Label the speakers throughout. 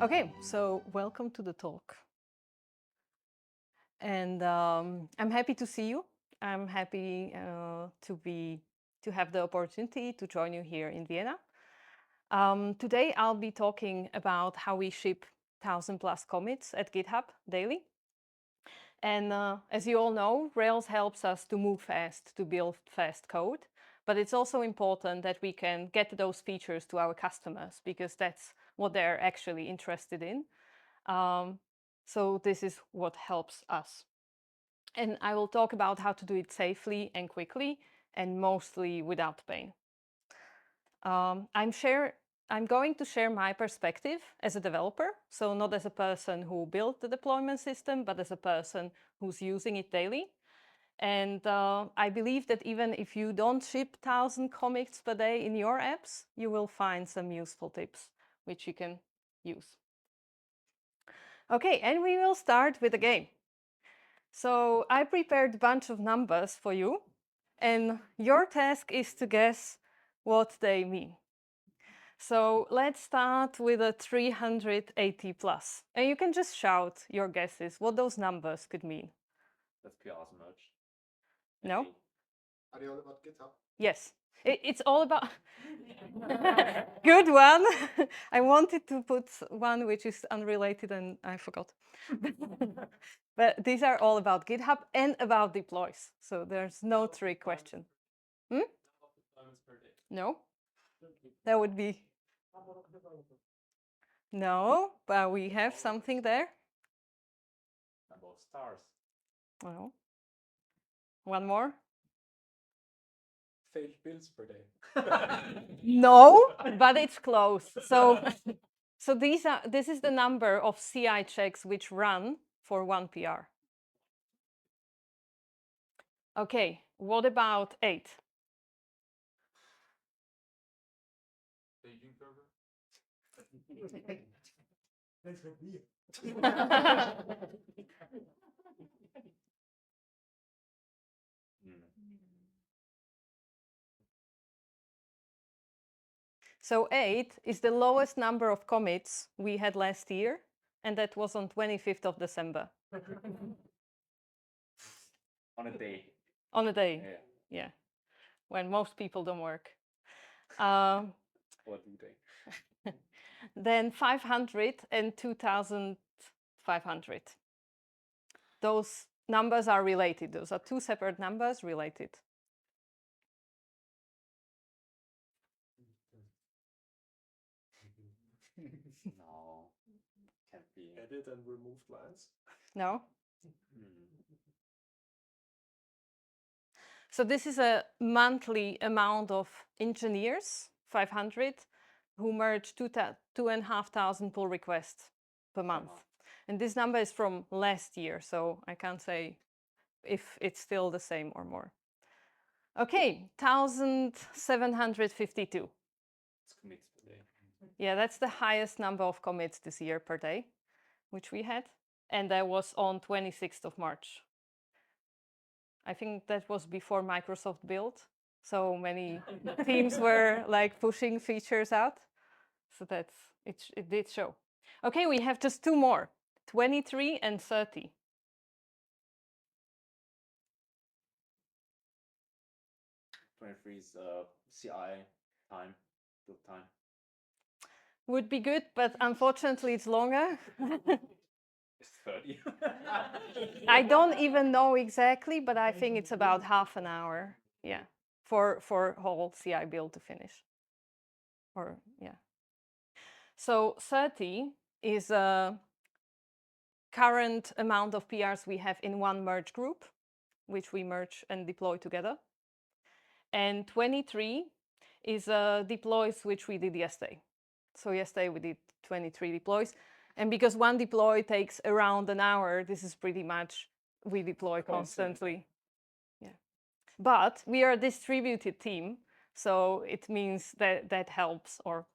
Speaker 1: Okay, so welcome to the talk. And I'm happy to see you. I'm happy to have the opportunity to join you here in Vienna. Today I'll be talking about how we ship 1,000+ commits at GitHub daily. And as you all know, Rails helps us to move fast, to build fast code. But it's also important that we can get those features to our customers because that's what they're actually interested in. So this is what helps us. And I will talk about how to do it safely and quickly and mostly without pain. I'm going to share my perspective as a developer, so not as a person who built the deployment system, but as a person who's using it daily. And I believe that even if you don't ship 1,000 commits per day in your apps, you will find some useful tips which you can use. Okay, and we will start with a game. So I prepared a bunch of numbers for you, and your task is to guess what they mean. So let's start with a 380 plus. And you can just shout your guesses, what those numbers could mean.
Speaker 2: That's PR merge.
Speaker 1: No?
Speaker 3: Are they all about GitHub?
Speaker 1: Yes. It's all about... Good one. I wanted to put one which is unrelated and I forgot. But these are all about GitHub and about deploys. So there's no trick question. No? That would be... No, but we have something there.
Speaker 2: About stars.
Speaker 1: No. One more?
Speaker 3: Failed builds per day.
Speaker 1: No, but it's close. So this is the number of CI checks which run for one PR. Okay, what about 8?
Speaker 2: Staging server.
Speaker 3: That's for me.
Speaker 1: So 8 is the lowest number of commits we had last year, and that was on 25th of December.
Speaker 2: On a day.
Speaker 1: On a day,
Speaker 2: Yeah.
Speaker 1: when most people don't work.
Speaker 2: What do they?
Speaker 1: Then 500 and 2,500. Those numbers are related. Those are two separate numbers related.
Speaker 2: No, can't be.
Speaker 3: Edit and removed lines.
Speaker 1: No? So this is a monthly amount of engineers, 500, who merge 2,500 pull requests per month. And this number is from last year, so I can't say if it's still the same or more. Okay, 1,752.
Speaker 2: It's commits per day.
Speaker 1: Yeah, that's the highest number of commits this year per day, which we had. And that was on 26th of March. I think that was before Microsoft built. So many teams were like pushing features out. So it did show. Okay, we have just two more, 23 and 30.
Speaker 2: Is CI time, build time.
Speaker 1: Would be good, but unfortunately it's longer.
Speaker 2: It's 30.
Speaker 1: I don't even know exactly, but I think it's about half an hour. Yeah, for whole CI build to finish. Or yeah. So 30 is a current amount of PRs we have in one merge group, which we merge and deploy together. And 23 is deploys which we did yesterday. So yesterday we did 23 deploys. And because one deploy takes around an hour, this is pretty much we deploy constantly. Yeah. But we are a distributed team, so it means that helps, or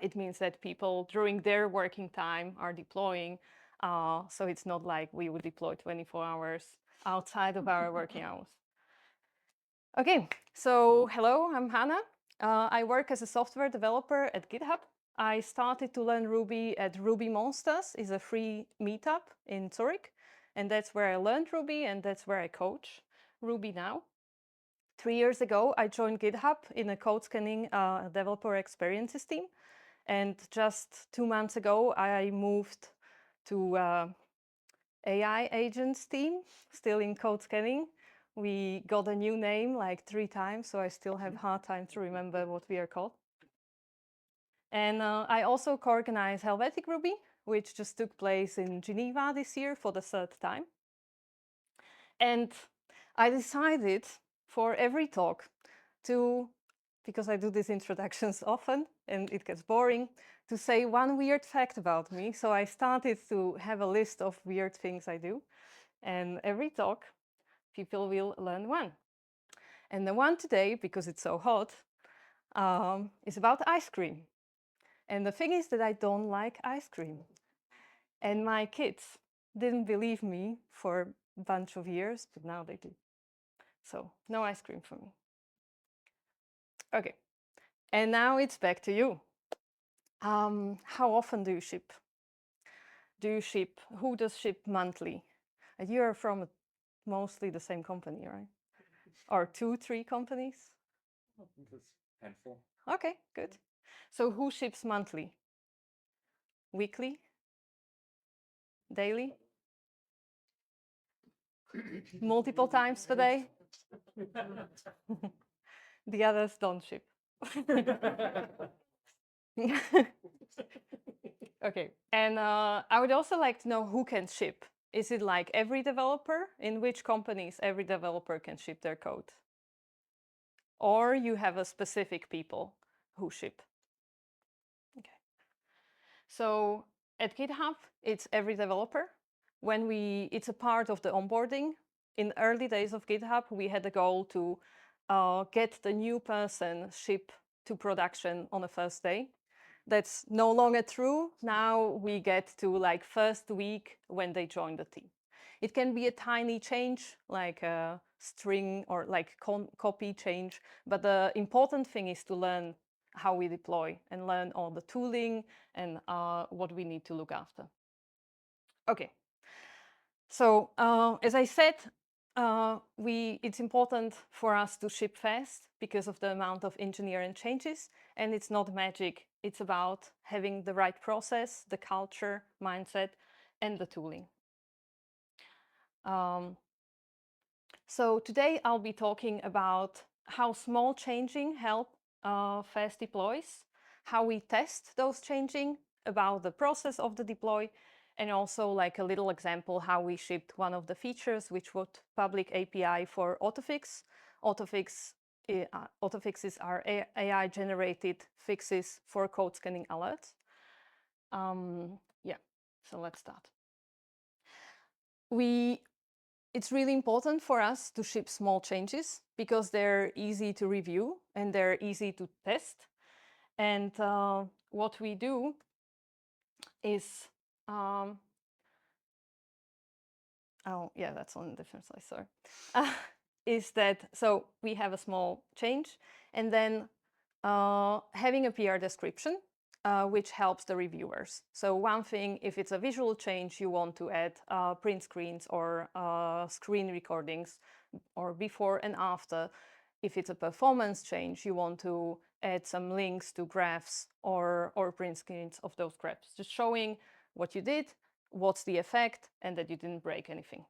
Speaker 1: it means that people during their working time are deploying. So it's not like we would deploy 24 hours outside of our working hours. Okay, so hello, I'm Hana. I work as a software developer at GitHub. I started to learn Ruby at Ruby Monsters, is a free meetup in Zurich. And that's where I learned Ruby, and that's where I coach Ruby now. 3 years ago, I joined GitHub in a code scanning developer experiences team. And just 2 months ago, I moved to AI agents team, still in code scanning. We got a new name like 3 times, so I still have a hard time to remember what we are called. And I also co-organize Helvetic Ruby, which just took place in Geneva this year for the 3rd time. And I decided for every talk to, because I do these introductions often and it gets boring, to say one weird fact about me. So I started to have a list of weird things I do. And every talk, people will learn one. And the one today, because it's so hot, is about ice cream. And the thing is that I don't like ice cream. And my kids didn't believe me for a bunch of years, but now they do. So no ice cream for me. Okay, and now it's back to you. How often do you ship? Do you ship? Who does ship monthly? And you're from mostly the same company, right? Or 2, 3 companies?
Speaker 2: Just handful.
Speaker 1: Okay, good. So who ships monthly? Weekly? Daily? Multiple times per day? The others don't ship. Okay, and I would also like to know who can ship. Is it like every developer? In which companies every developer can ship their code? Or you have a specific people who ship? Okay. So at GitHub, it's every developer. It's a part of the onboarding. In early days of GitHub, we had the goal to get the new person ship to production on the first day. That's no longer true. Now we get to like first week when they join the team. It can be a tiny change, like a string or like copy change. But the important thing is to learn how we deploy and learn all the tooling and what we need to look after. Okay. So as I said, it's important for us to ship fast because of the amount of engineering changes, and it's not magic. It's about having the right process, the culture, mindset, and the tooling. So today I'll be talking about how small changing help fast deploys, how we test those changing, about the process of the deploy, and also like a little example how we shipped one of the features, which was public API for Autofix. Autofixes are AI-generated fixes for code scanning alerts. Yeah, so let's start. It's really important for us to ship small changes because they're easy to review and they're easy to test. And what we do is, oh yeah, that's on a different slide, sorry. Is that, so we have a small change and then having a PR description, which helps the reviewers. So one thing, if it's a visual change, you want to add print screens or screen recordings or before and after. If it's a performance change, you want to add some links to graphs or print screens of those graphs, just showing what you did, what's the effect, and that you didn't break anything.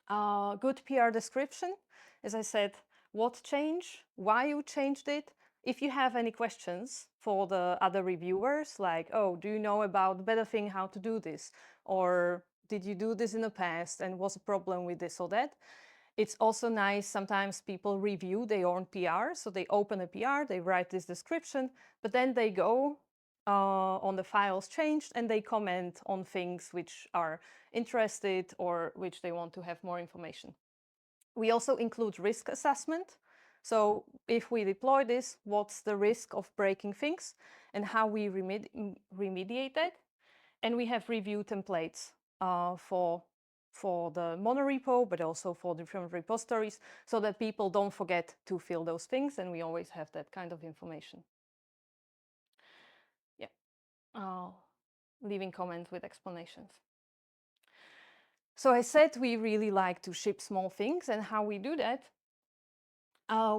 Speaker 1: Good PR description, as I said, what changed, why you changed it. If you have any questions for the other reviewers, like, oh, do you know about better thing how to do this? Or did you do this in the past and was a problem with this or that? It's also nice, sometimes people review their own PR. So they open a PR, they write this description, but then they go on the files changed and they comment on things which are interested or which they want to have more information. We also include risk assessment. So if we deploy this, what's the risk of breaking things and how we remediate that? And we have review templates for the monorepo, but also for different repositories, so that people don't forget to fill those things, and we always have that kind of information. leaving comments with explanations. So I said we really like to ship small things, and how we do that,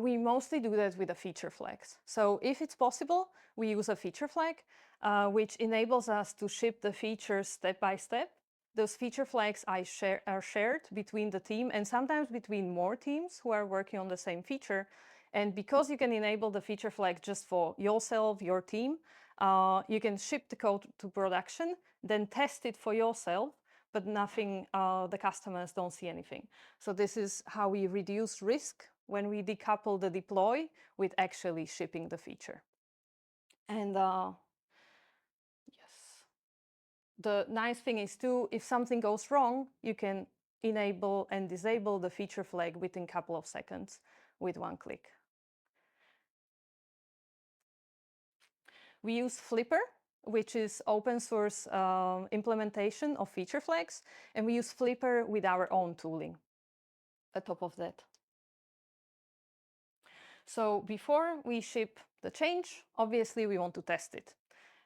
Speaker 1: we mostly do that with a feature flags. So if it's possible, we use a feature flag, which enables us to ship the features step by step. Those feature flags are shared between the team and sometimes between more teams who are working on the same feature. And because you can enable the feature flag just for yourself, your team, you can ship the code to production, then test it for yourself, but nothing, the customers don't see anything. So this is how we reduce risk when we decouple the deploy with actually shipping the feature. And yes, the nice thing is too, if something goes wrong, you can enable and disable the feature flag within a couple of seconds with one click. We use Flipper, which is open source implementation of feature flags, and we use Flipper with our own tooling on top of that. So before we ship the change, obviously we want to test it.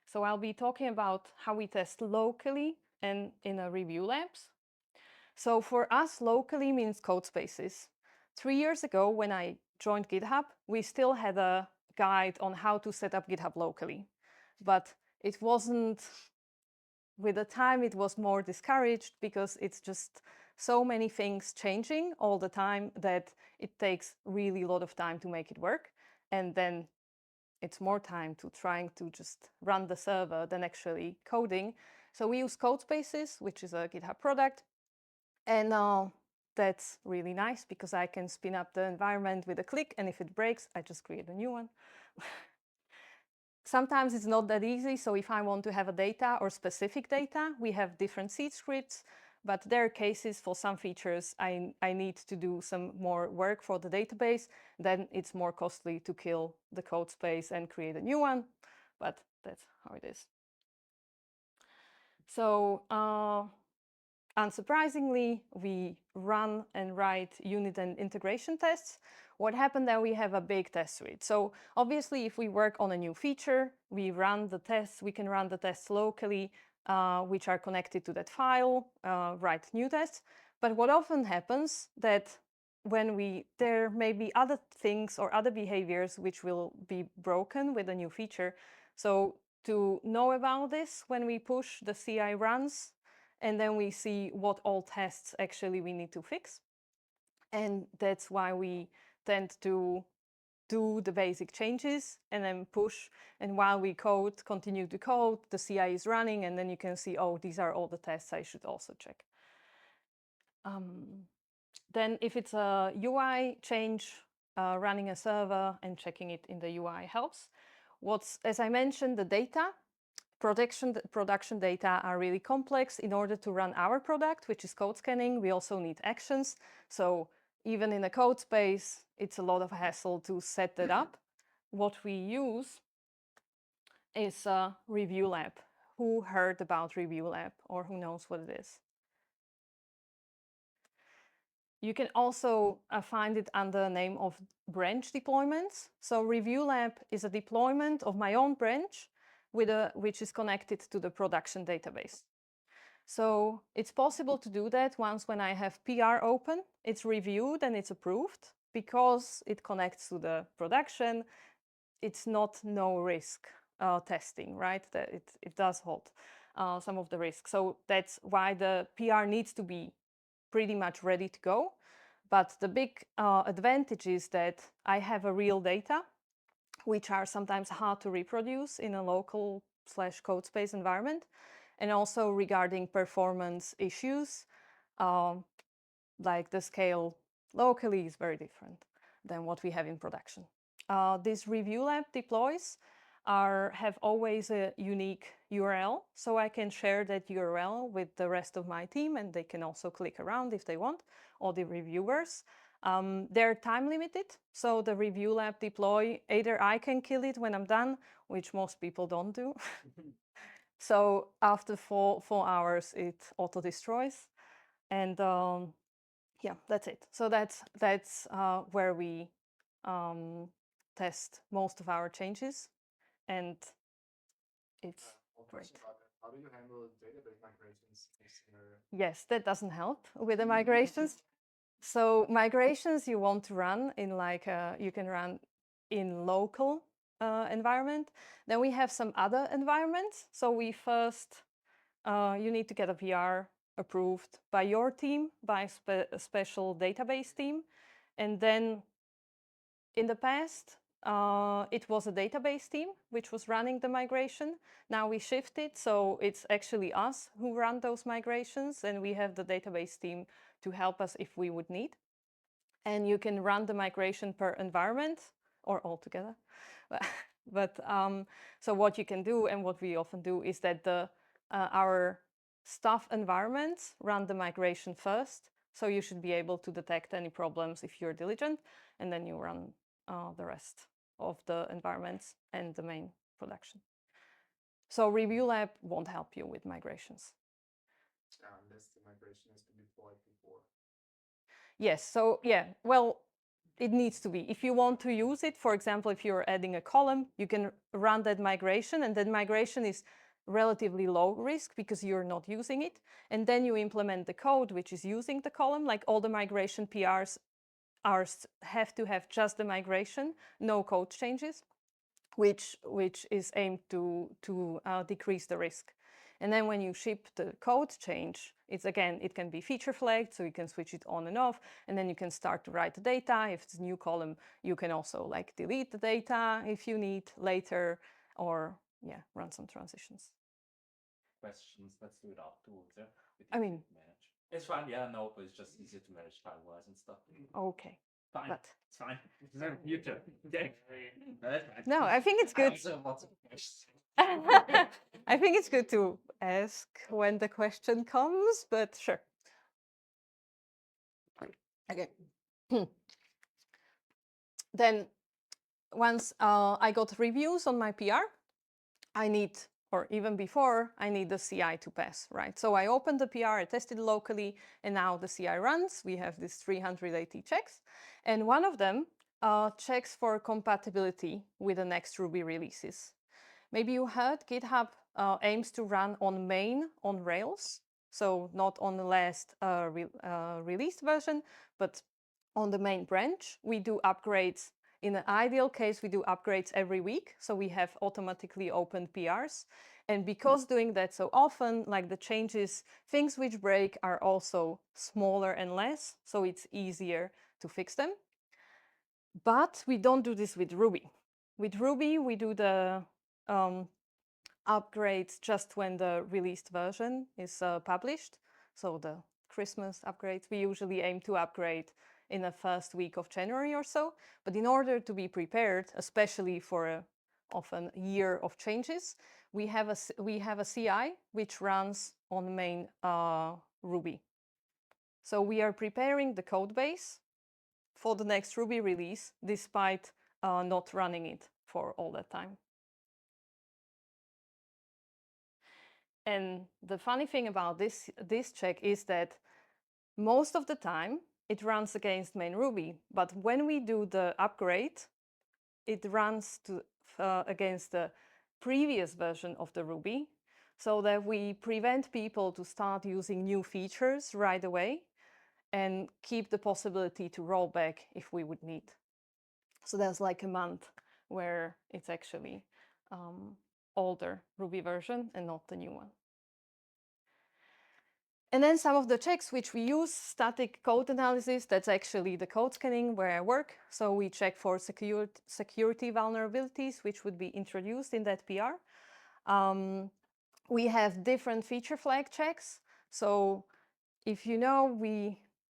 Speaker 1: So I'll be talking about how we test locally and in a review labs. So for us, locally means code spaces. 3 years ago, when I joined GitHub, we still had a guide on how to set up GitHub locally. But it wasn't, with the time, it was more discouraged because it's just so many things changing all the time that it takes really a lot of time to make it work. And then it's more time to trying to just run the server than actually coding. So we use Codespaces, which is a GitHub product. And that's really nice because I can spin up the environment with a click, and if it breaks, I just create a new one. Sometimes it's not that easy. So if I want to have a data or specific data, we have different seed scripts. But there are cases for some features I need to do some more work for the database. Then it's more costly to kill the code space and create a new one. But that's how it is. So unsurprisingly, we run and write unit and integration tests. What happened there, we have a big test suite. So obviously, if we work on a new feature, we run the tests. We can run the tests locally, which are connected to that file, write new tests. But what often happens that when there may be other things or other behaviors which will be broken with a new feature. So to know about this, when we push, the CI runs, and then we see what all tests actually we need to fix. And that's why we tend to do the basic changes and then push. And while we continue to code, the CI is running, and then you can see, oh, these are all the tests I should also check. Then if it's a UI change, running a server and checking it in the UI helps. As I mentioned, the data, production data are really complex. In order to run our product, which is code scanning, we also need actions. So even in a code space, it's a lot of hassle to set that up. What we use is Review Lab. Who heard about Review Lab or who knows what it is? You can also find it under the name of branch deployments. So Review Lab is a deployment of my own branch which is connected to the production database. So it's possible to do that once when I have PR open, it's reviewed and it's approved. Because it connects to the production, it's not no risk testing, right? That it does hold some of the risks. So that's why the PR needs to be pretty much ready to go. But the big advantage is that I have a real data, which are sometimes hard to reproduce in a local / code space environment. And also regarding performance issues, like the scale locally is very different than what we have in production. These Review Lab deploys have always a unique URL, so I can share that URL with the rest of my team, and they can also click around if they want, or the reviewers. They're time limited, so the Review Lab deploy, either I can kill it when I'm done, which most people don't do. So after 4 hours, it auto destroys, and yeah, that's it. So that's where we test most of our changes, and it's
Speaker 3: Question about that. How do you handle database migrations in this scenario?
Speaker 1: Yes, that doesn't help with the migrations. So migrations you want to run in you can run in local environment. Then we have some other environments. So we first, you need to get a PR approved by your team, by a special database team. And then in the past, it was a database team which was running the migration. Now we shifted, so it's actually us who run those migrations, and we have the database team to help us if we would need. And you can run the migration per environment or all together. So what you can do, and what we often do, is that our staff environments run the migration first. So you should be able to detect any problems if you're diligent, and then you run the rest of the environments and the main production. So Review Lab won't help you with migrations.
Speaker 3: Unless the migration is deployed before.
Speaker 1: Yes, so yeah, well, it needs to be. If you want to use it, for example, if you're adding a column, you can run that migration, and that migration is relatively low risk because you're not using it. And then you implement the code which is using the column, like all the migration PRs have to have just the migration, no code changes, which is aimed to decrease the risk. And then when you ship the code change, it can be feature flagged, so you can switch it on and off, and then you can start to write the data. If it's a new column, you can also delete the data if you need later, or run some transitions.
Speaker 2: Questions, let's do it afterwards, yeah?
Speaker 1: I mean,
Speaker 2: manage. It's fine, yeah, no, but it's just easier to manage file-wise and stuff.
Speaker 1: Okay.
Speaker 2: Fine,
Speaker 1: But
Speaker 2: it's fine. You too.
Speaker 1: no, I think it's good.
Speaker 2: Also have lots of questions.
Speaker 1: I think it's good to ask when the question comes, but sure. Okay. Then once I got reviews on my PR, or even before, I need the CI to pass, right? So I opened the PR, I tested locally, and now the CI runs. We have these 380 checks, and one of them checks for compatibility with the next Ruby releases. Maybe you heard GitHub aims to run on main on Rails, so not on the last released version, but on the main branch. We do upgrades. In an ideal case, we do upgrades every week, so we have automatically opened PRs. And because doing that so often, the changes, things which break are also smaller and less, so it's easier to fix them. But we don't do this with Ruby. With Ruby, we do the upgrades just when the released version is published. So the Christmas upgrades, we usually aim to upgrade in the first week of January or so. But in order to be prepared, especially for often a year of changes, we have a CI which runs on main Ruby. So we are preparing the code base for the next Ruby release, despite not running it for all that time. And the funny thing about this check is that most of the time it runs against main Ruby, but when we do the upgrade, it runs against the previous version of the Ruby, so that we prevent people to start using new features right away and keep the possibility to roll back if we would need. So there's a month where it's actually older Ruby version and not the new one. And then some of the checks which we use, static code analysis, that's actually the code scanning where I work. So we check for security vulnerabilities, which would be introduced in that PR. We have different feature flag checks. So if you know,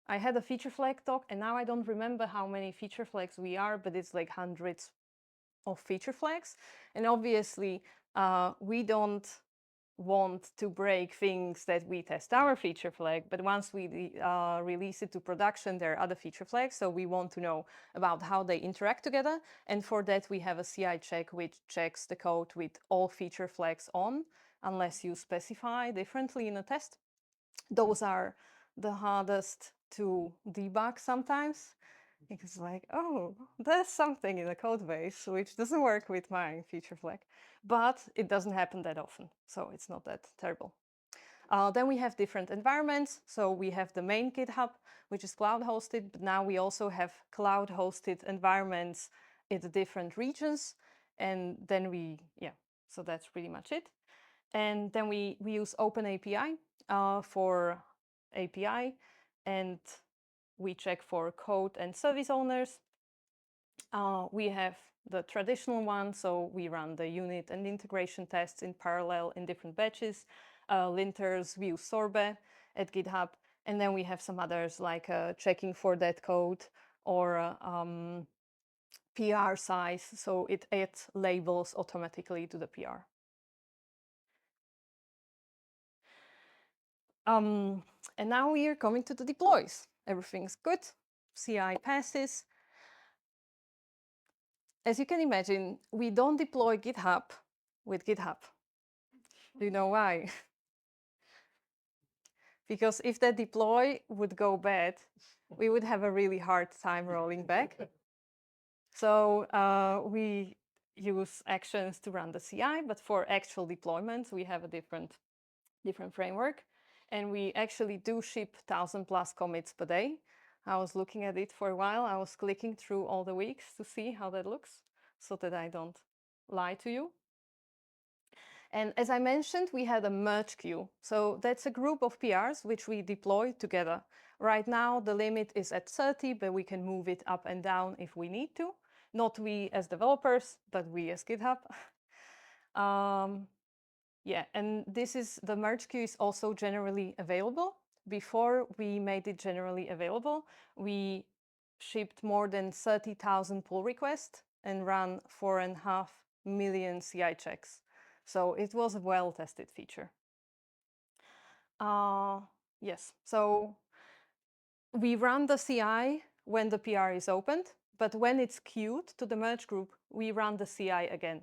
Speaker 1: I had a feature flag talk, and now I don't remember how many feature flags we are, but it's hundreds of feature flags. And obviously, we don't want to break things that we test our feature flag, but once we release it to production, there are other feature flags, so we want to know about how they interact together, and for that we have a CI check which checks the code with all feature flags on, unless you specify differently in a test. Those are the hardest to debug sometimes, Because like, oh, there's something in the code base which doesn't work with my feature flag, but it doesn't happen that often, so it's not that terrible. Then we have different environments. So we have the main GitHub, which is cloud hosted, but now we also have cloud hosted environments in the different regions. And then so that's pretty much it. And then we use OpenAPI for API, and we check for code and service owners. We have the traditional one, so we run the unit and integration tests in parallel in different batches. Linters, we use Sorbet at GitHub, and then we have some others like checking for that code or PR size, so it adds labels automatically to the PR. And now we are coming to the deploys. Everything's good. CI passes. As you can imagine, we don't deploy GitHub with GitHub. Do you know why? Because if that deploy would go bad, we would have a really hard time rolling back. So we use actions to run the CI, but for actual deployments, we have a different framework. And we actually do ship 1,000+ commits per day. I was looking at it for a while. I was clicking through all the weeks to see how that looks so that I don't lie to you. And as I mentioned, we had a merge queue. So that's a group of PRs which we deploy together. Right now, the limit is at 30, but we can move it up and down if we need to. Not we as developers, but we as GitHub. And the merge queue is also generally available. Before we made it generally available, we shipped more than 30,000 pull requests and ran 4.5 million CI checks. So it was a well-tested feature. Yes, so we run the CI when the PR is opened, but when it's queued to the merge group, we run the CI again.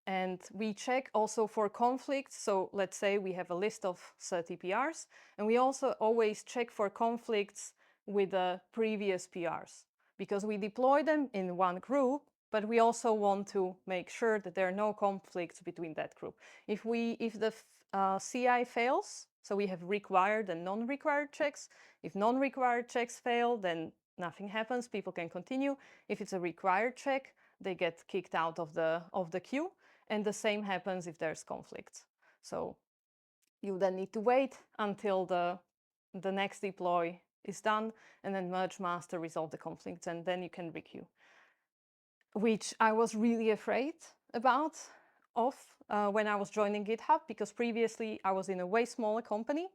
Speaker 1: And we check also for conflicts. So let's say we have a list of 30 PRs, and we also always check for conflicts with the previous PRs, because we deploy them in one group, but we also want to make sure that there are no conflicts between that group. If the CI fails, so we have required and non-required checks. If non-required checks fail, then nothing happens. People can continue. If it's a required check, they get kicked out of the queue. And the same happens if there's conflict. So you then need to wait until the next deploy is done, and then merge master resolve the conflicts, and then you can requeue. Which I was really afraid about when I was joining GitHub, because previously I was in a way smaller company,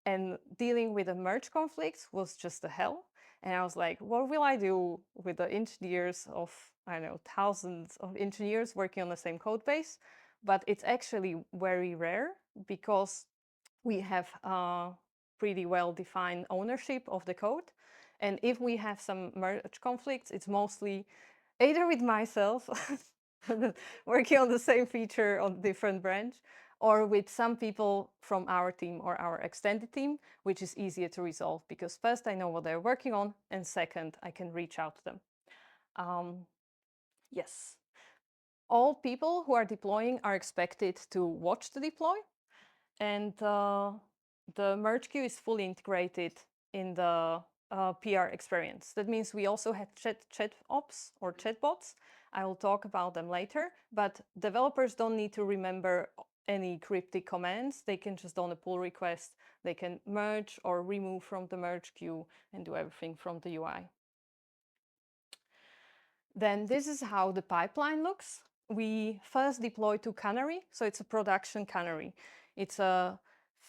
Speaker 1: and dealing with the merge conflicts was just a hell. And I was like, what will I do with the engineers of, I don't know, thousands of engineers working on the same code base? But it's actually very rare because we have pretty well-defined ownership of the code. And if we have some merge conflicts, it's mostly either with myself, working on the same feature on different branch, or with some people from our team or our extended team, which is easier to resolve because first I know what they're working on, and second, I can reach out to them. Yes. All people who are deploying are expected to watch the deploy, and the merge queue is fully integrated in the PR experience. That means we also have chat ops or chatbots. I will talk about them later, but developers don't need to remember any cryptic commands. They can just on a pull request, they can merge or remove from the merge queue and do everything from the UI. Then this is how the pipeline looks. We first deploy to Canary, so it's a production Canary. It's a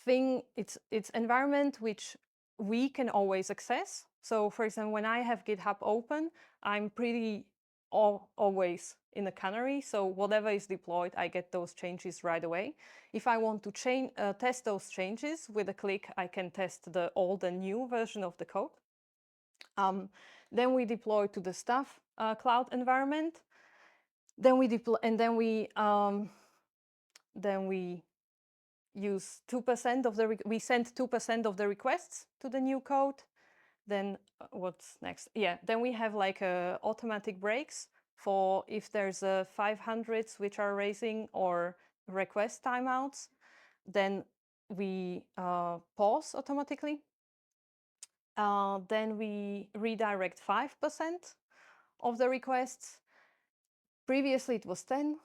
Speaker 1: thing, it's environment which we can always access. So for example, when I have GitHub open, I'm pretty always in a Canary. So whatever is deployed, I get those changes right away. If I want to test those changes with a click, I can test the old and new version of the code. Then we deploy to the staff cloud environment. Then we deploy, and then we use 2% of we send 2% of the requests to the new code. Then what's next? Yeah, then we have like automatic breaks for if there's a 500s which are raising or request timeouts, then we pause automatically. Then we redirect 5% of the requests. Previously it was 10,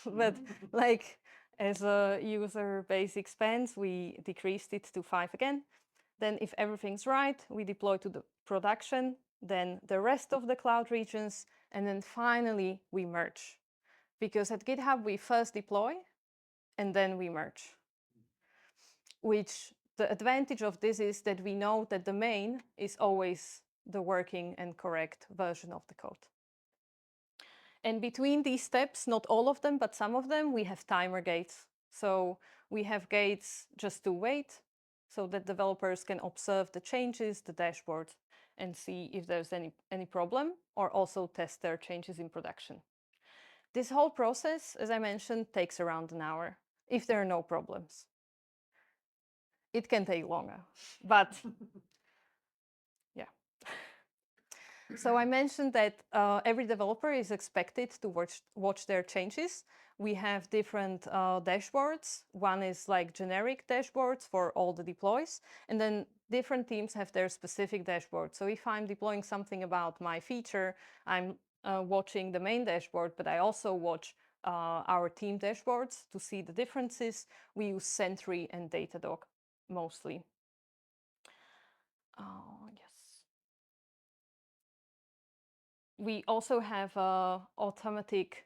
Speaker 1: but like as a user base expands, we decreased it to 5 again. Then if everything's right, we deploy to the production, then the rest of the cloud regions, and then finally we merge. Because at GitHub, we first deploy and then we merge. Which the advantage of this is that we know that the main is always the working and correct version of the code. And between these steps, not all of them, but some of them, we have timer gates. So we have gates just to wait so that developers can observe the changes, the dashboard, and see if there's any problem, or also test their changes in production. This whole process, as I mentioned, takes around an hour if there are no problems. It can take longer, but yeah. So I mentioned that every developer is expected to watch their changes. We have different dashboards. One is like generic dashboards for all the deploys, and then different teams have their specific dashboard. So if I'm deploying something about my feature, I'm watching the main dashboard, but I also watch our team dashboards to see the differences. We use Sentry and Datadog mostly. Yes. We also have automatic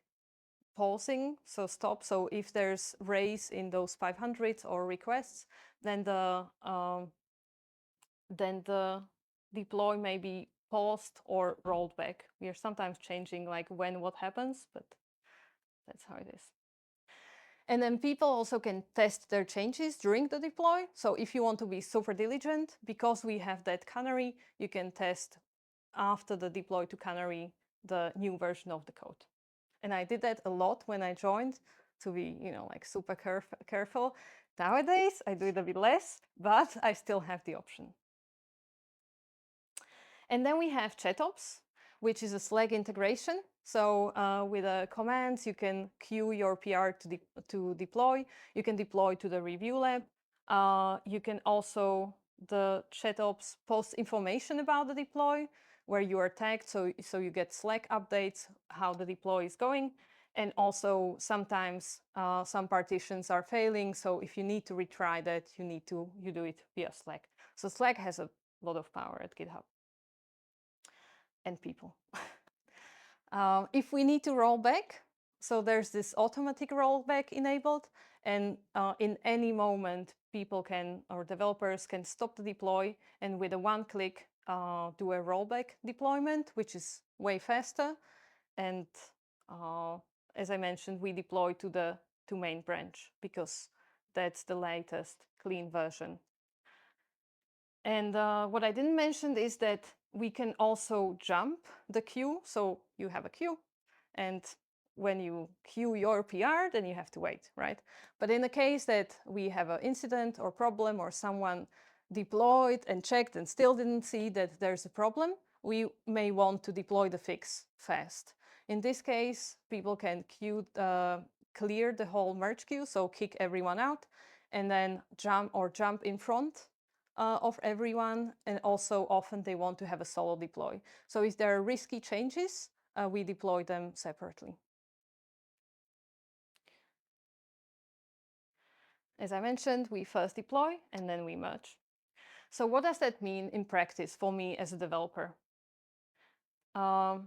Speaker 1: pausing, so stop. So if there's raise in those 500s or requests, then the deploy may be paused or rolled back. We are sometimes changing like when what happens, but that's how it is. And then people also can test their changes during the deploy. So if you want to be super diligent, because we have that canary, you can test after the deploy to canary the new version of the code. And I did that a lot when I joined to be, like super careful. Nowadays, I do it a bit less, but I still have the option. And then we have ChatOps, which is a Slack integration. So with commands, you can queue your PR to deploy. You can deploy to the review lab. You can also, the ChatOps post information about the deploy, where you are tagged, so you get Slack updates, how the deploy is going. And also sometimes some partitions are failing. So if you need to retry that, you do it via Slack. So Slack has a lot of power at GitHub. And people. If we need to roll back, so there's this automatic rollback enabled, and in any moment, people can, or developers can stop the deploy and with a one click do a rollback deployment, which is way faster. And as I mentioned, we deploy to the main branch because that's the latest clean version. And what I didn't mention is that we can also jump the queue. So you have a queue, and when you queue your PR, then you have to wait, right? But in the case that we have an incident or problem, or someone deployed and checked and still didn't see that there's a problem, we may want to deploy the fix fast. In this case, people can clear the whole merge queue, so kick everyone out, and then jump in front of everyone, and also often they want to have a solo deploy. So if there are risky changes, we deploy them separately. As I mentioned, we first deploy and then we merge. So what does that mean in practice for me as a developer? I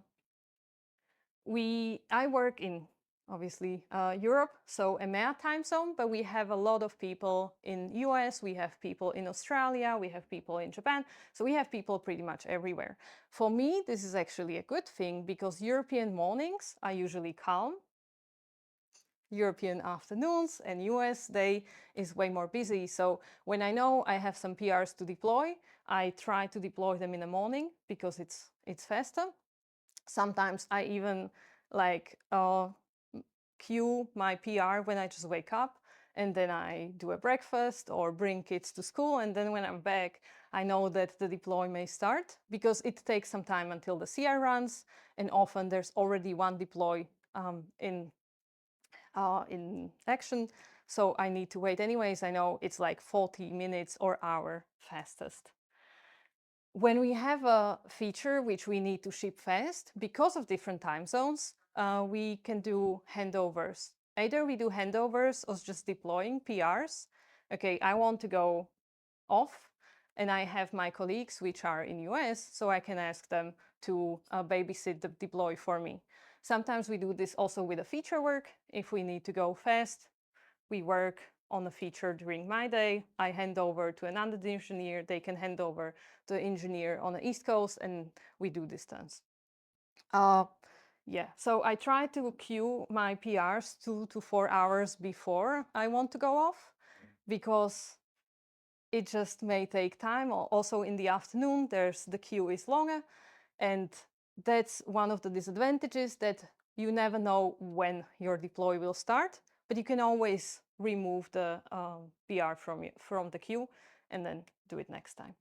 Speaker 1: work in obviously Europe, so EMEA time zone, but we have a lot of people in US, we have people in Australia, we have people in Japan, so we have people pretty much everywhere. For me, this is actually a good thing because European mornings are usually calm. European afternoons and US day is way more busy. So when I know I have some PRs to deploy, I try to deploy them in the morning because it's faster. Sometimes I even queue my PR when I just wake up, and then I do a breakfast or bring kids to school, and then when I'm back, I know that the deploy may start because it takes some time until the CI runs, and often there's already one deploy in action. So I need to wait anyways. I know it's like 40 minutes or hour fastest. When we have a feature which we need to ship fast, because of different time zones, we can do handovers. Either we do handovers or just deploying PRs. Okay, I want to go off, and I have my colleagues which are in US, so I can ask them to babysit the deploy for me. Sometimes we do this also with a feature work. If we need to go fast, we work on a feature during my day. I hand over to another engineer. They can hand over to the engineer on the East Coast, and we do distance. Yeah, so I try to queue my PRs 2 to 4 hours before I want to go off, because it just may take time. Also in the afternoon, the queue is longer, and that's one of the disadvantages, that you never know when your deploy will start, but you can always remove the PR from the queue and then do it next time.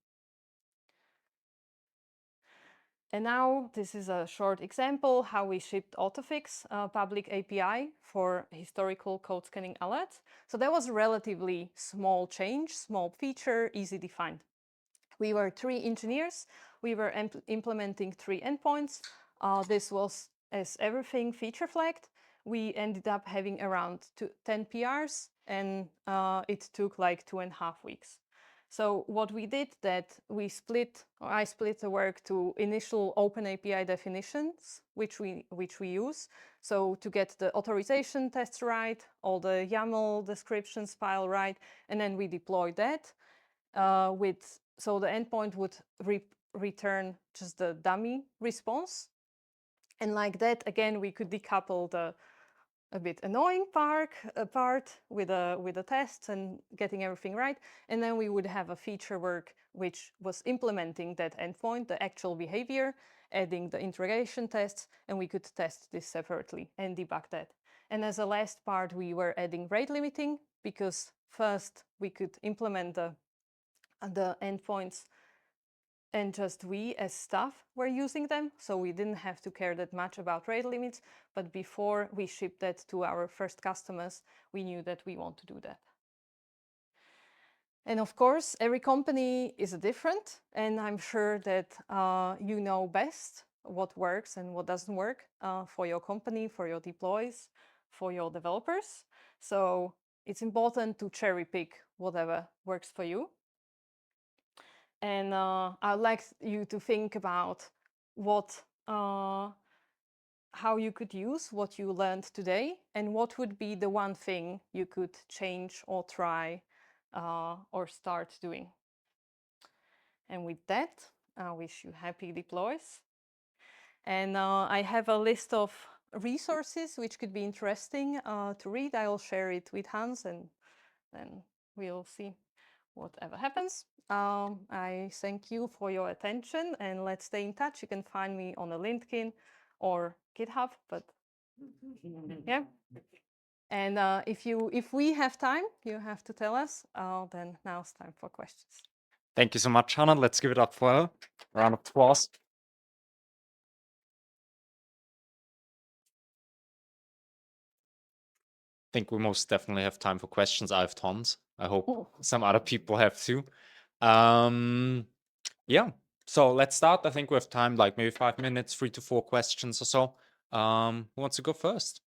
Speaker 1: And now this is a short example how we shipped Autofix, a public API for historical code scanning alerts. So that was a relatively small change, small feature, easy defined. We were 3 engineers. We were implementing 3 endpoints. This was, as everything, feature flagged. We ended up having around 10 PRs, and it took like 2.5 weeks. So what we did, that I split the work to initial open API definitions, which we use. So to get the authorization tests right, all the YAML descriptions file right, and then we deployed that so the endpoint would return just the dummy response. And like that, again, we could decouple the a bit annoying part with the tests and getting everything right. And then we would have a feature work which was implementing that endpoint, the actual behavior, adding the integration tests, and we could test this separately and debug that. And as a last part, we were adding rate limiting, because first we could implement the endpoints, and just we as staff were using them, so we didn't have to care that much about rate limits. But before we shipped that to our first customers, we knew that we want to do that. And of course, every company is different, and I'm sure that you know best what works and what doesn't work for your company, for your deploys, for your developers. So it's important to cherry pick whatever works for you. And I'd like you to think about how you could use what you learned today, and what would be the one thing you could change or try or start doing. And with that, I wish you happy deploys. And I have a list of resources which could be interesting to read. I will share it with Hans, and then we'll see whatever happens. I thank you for your attention, and let's stay in touch. You can find me on a LinkedIn or GitHub, but yeah. And if we have time, you have to tell us. Then now it's time for questions.
Speaker 4: Thank you so much, Hana. Let's give it up for her. Round of applause. I think we most definitely have time for questions. I have tons. I hope some other people have too. Yeah, so let's start. I think we have time, like maybe 5 minutes, 3 to 4 questions or so. Who wants to go first?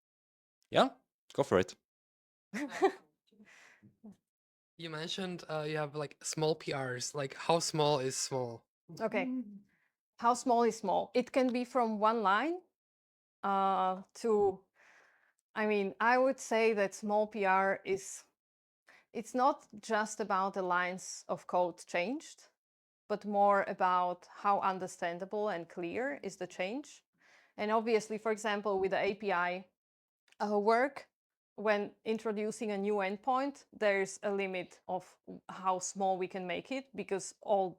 Speaker 4: Yeah, go for it.
Speaker 5: You mentioned you have like small PRs. Like, how small is small?
Speaker 1: Okay. How small is small? It can be from one line to, I mean, I would say that small PR it's not just about the lines of code changed, but more about how understandable and clear is the change. And obviously, for example, with the API work, when introducing a new endpoint, there's a limit of how small we can make it, because all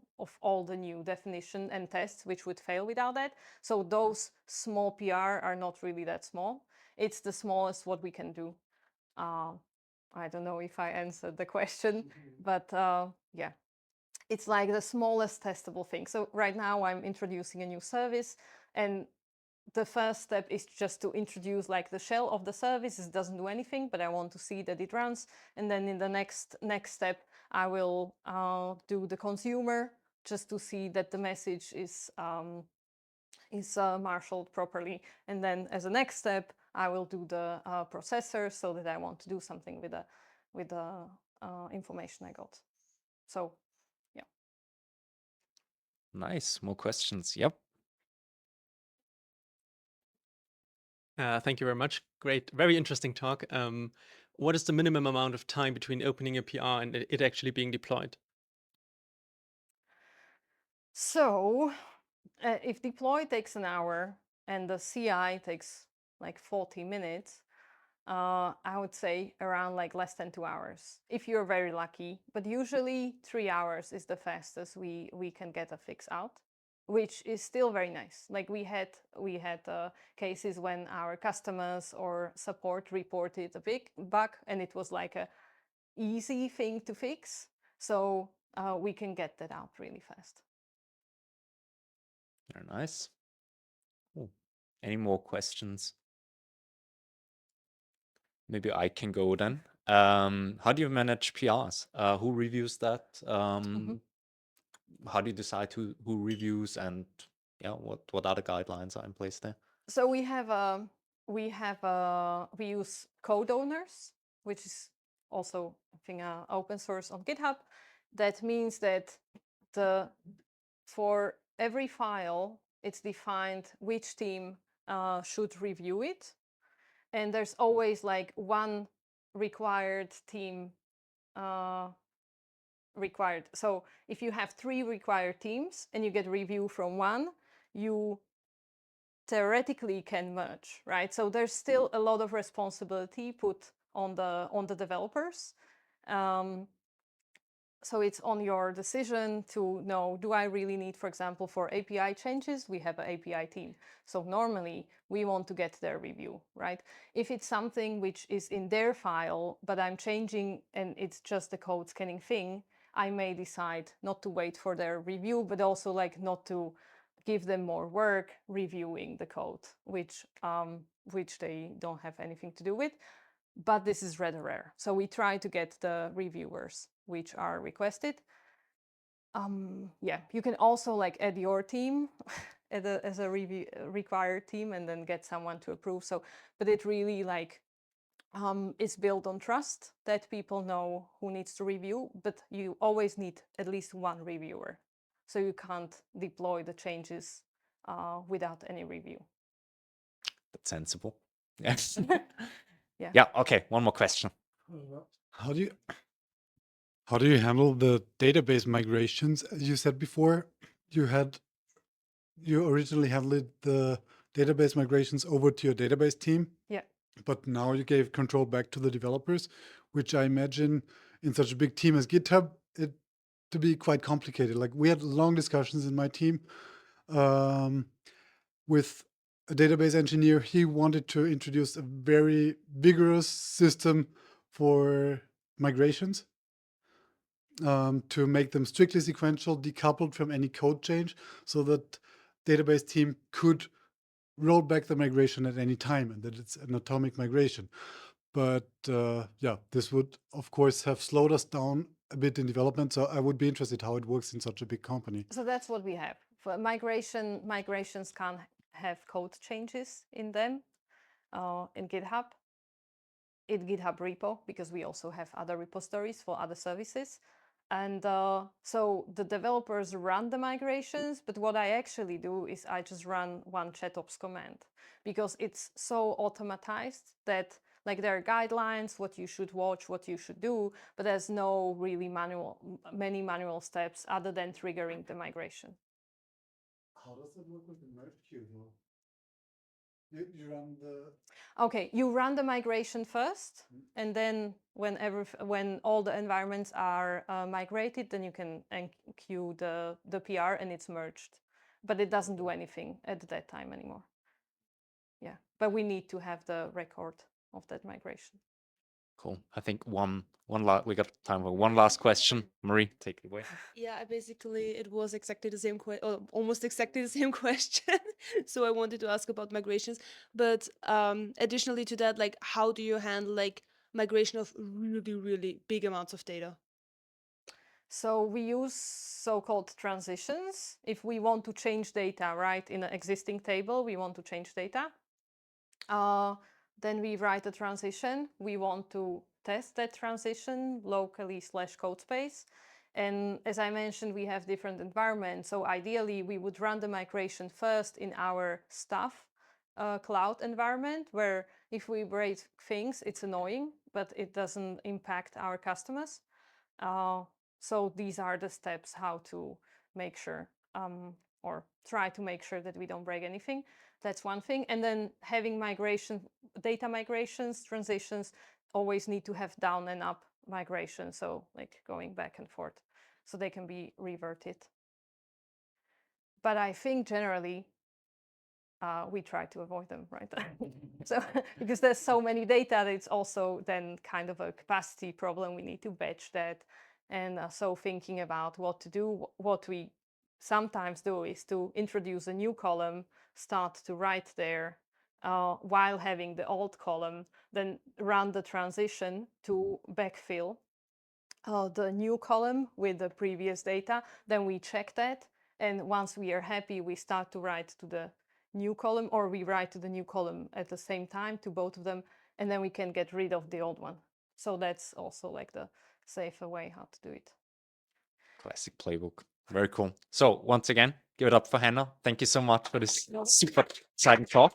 Speaker 1: the new definition and tests which would fail without that. So those small PR are not really that small. It's the smallest what we can do. I don't know if I answered the question, but yeah. it's like the smallest testable thing. So right now I'm introducing a new service, and the first step is just to introduce like the shell of the service. It doesn't do anything, but I want to see that it runs. And then in the next step, I will do the consumer just to see that the message is marshaled properly. And then as a next step, I will do the processor, so that I want to do something with the information I got. So, yeah.
Speaker 4: Nice. More questions. Yep.
Speaker 6: Thank you very much. Great, very interesting talk. What is the minimum amount of time between opening a PR and it actually being deployed?
Speaker 1: So, if deploy takes an hour and the CI takes like 40 minutes, I would say around like less than 2 hours, if you're very lucky. But usually 3 hours is the fastest we can get a fix out, which is still very nice. Like we had cases when our customers or support reported a big bug, and it was like a easy thing to fix. So we can get that out really fast.
Speaker 4: Very nice. Cool. Any more questions? Maybe I can go then. How do you manage PRs? Who reviews that? How do you decide who reviews, and yeah, what other guidelines are in place there?
Speaker 1: So we use code owners, which is also I think open source on GitHub. That means that for every file, it's defined which team should review it, and there's always like one required team required. So if you have 3 required teams and you get review from one, you theoretically can merge, right? So there's still a lot of responsibility put on the developers. So it's on your decision to know, do I really need, for example, for API changes, we have an API team. So normally we want to get their review, right? If it's something which is in their file, but I'm changing and it's just a code scanning thing, I may decide not to wait for their review, but also like not to give them more work reviewing the code, which they don't have anything to do with. But this is rather rare. So we try to get the reviewers which are requested. Yeah, you can also like add your team as a review required team and then get someone to approve. So, but it really like is built on trust that people know who needs to review, but you always need at least one reviewer. So you can't deploy the changes without any review.
Speaker 4: That's sensible. Yes.
Speaker 1: Yeah.
Speaker 4: Yeah. Okay. One more question.
Speaker 7: How do you handle the database migrations? As you said before, you originally handled the database migrations over to your database team.
Speaker 1: Yeah.
Speaker 7: But now you gave control back to the developers, which I imagine in such a big team as GitHub, it to be quite complicated. Like we had long discussions in my team with a database engineer. He wanted to introduce a very vigorous system for migrations to make them strictly sequential, decoupled from any code change, so that database team could roll back the migration at any time and that it's an atomic migration. But yeah, this would, of course, have slowed us down a bit in development. So I would be interested how it works in such a big company.
Speaker 1: So that's what we have. For migrations can't have code changes in them in GitHub repo, because we also have other repositories for other services. And so the developers run the migrations, but what I actually do is I just run one chatops command, because it's so automatized that like there are guidelines, what you should watch, what you should do, but there's no really many manual steps other than triggering the migration.
Speaker 7: How does it work with the merge queue though? You run the...
Speaker 1: Okay, you run the migration first, and then when all the environments are migrated, then you can enqueue the PR and it's merged. But it doesn't do anything at that time anymore. Yeah, but we need to have the record of that migration.
Speaker 4: Cool. I think we got time for one last question. Marie, take it away.
Speaker 8: Yeah, it was exactly the same or almost exactly the same question. So I wanted to ask about migrations, but additionally to that, like how do you handle like migration of really, really big amounts of data?
Speaker 1: So we use so-called transitions. If we want to change data, right, in an existing table, we want to change data. Then we write a transition. We want to test that transition locally / code space. And as I mentioned, we have different environments. So ideally, we would run the migration first in our staff cloud environment, where if we break things, it's annoying, but it doesn't impact our customers. So these are the steps how to make sure or try to make sure that we don't break anything. That's one thing. And then having data migrations, transitions always need to have down and up migration. So like going back and forth so they can be reverted. But I think generally we try to avoid them, right? So because there's so many data, it's also then kind of a capacity problem. We need to batch that. And so thinking about what to do, what we sometimes do is to introduce a new column, start to write there while having the old column, then run the transition to backfill the new column with the previous data. Then we check that. And once we are happy, we start to write to the new column, or we write to the new column at the same time to both of them. And then we can get rid of the old one. So that's also like the safer way how to do it.
Speaker 4: Classic playbook. Very cool. So once again, give it up for Hana. Thank you so much for this super exciting talk.